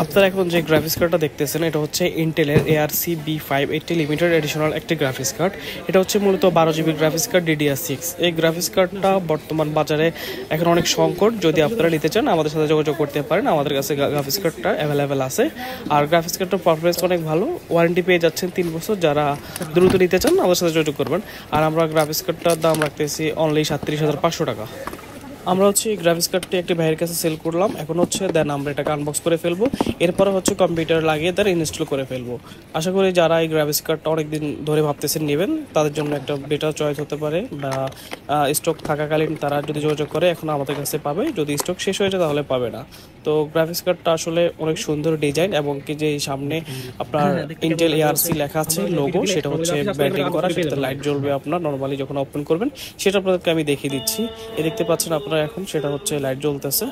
আপনারা এখন যে গ্রাফিক্স কার্ডটা দেখতেছেন এটা হচ্ছে ইন্টেলের ARC-B580 লিমিটেড এডিশনাল একটি গ্রাফিক্স কার্ড। এটা হচ্ছে মূলত 12 GB গ্রাফিক্স কার্ড DDR6। এই গ্রাফিক্স কার্ডটা বর্তমান বাজারে এখন অনেক সংকট। যদি আপনারা নিতে চান আমাদের সাথে যোগাযোগ করতে পারেন, আমাদের কাছে গ্রাফিক্স কার্ডটা অ্যাভেলেবেল আছে। আর গ্রাফিক্স কার্ডটার পারফরমেন্স অনেক ভালো, ওয়ারেন্টি পেয়ে যাচ্ছেন 3 বছর। যারা দ্রুত নিতে চান আমাদের সাথে যোগাযোগ করবেন। আর আমরা গ্রাফিক্স কার্ডটার দাম রাখতেছি অনলি 37,500 টাকা। আমরা হচ্ছে এই গ্রাফিক্স কার্ডটি একটি ভাইয়ের কাছে সেল করলাম, এখন হচ্ছে দেন আমরা এটাকে আনবক্স করে ফেলবো, এরপরে হচ্ছে কম্পিউটার লাগিয়ে তার ইনস্টল করে ফেলবো। আশা করি যারা এই গ্রাফিক্স কার্ডটা অনেকদিন ধরে ভাবতেছেন নেবেন তাদের জন্য একটা বেটার চয়েস হতে পারে, বা স্টক থাকাকালীন তারা যদি যোগাযোগ করে এখন আমাদের কাছে পাবে, যদি স্টক শেষ হয়ে যায় তাহলে পাবে না। তো গ্রাফিক্স কার্ডটা আসলে অনেক সুন্দর ডিজাইন, এবং কি যে সামনে আপনার ইন্টেল ARC লেখা আছে লোগো, সেটা হচ্ছে ব্যান্ডিং করা, সেটা লাইট জ্বলবে আপনার নর্মালি যখন ওপেন করবেন। সেটা আপনাদেরকে আমি দেখিয়ে দিচ্ছি। দেখতে পাচ্ছেন আপনারা এখন সেটা হচ্ছে লাইট জ্বলতেছে।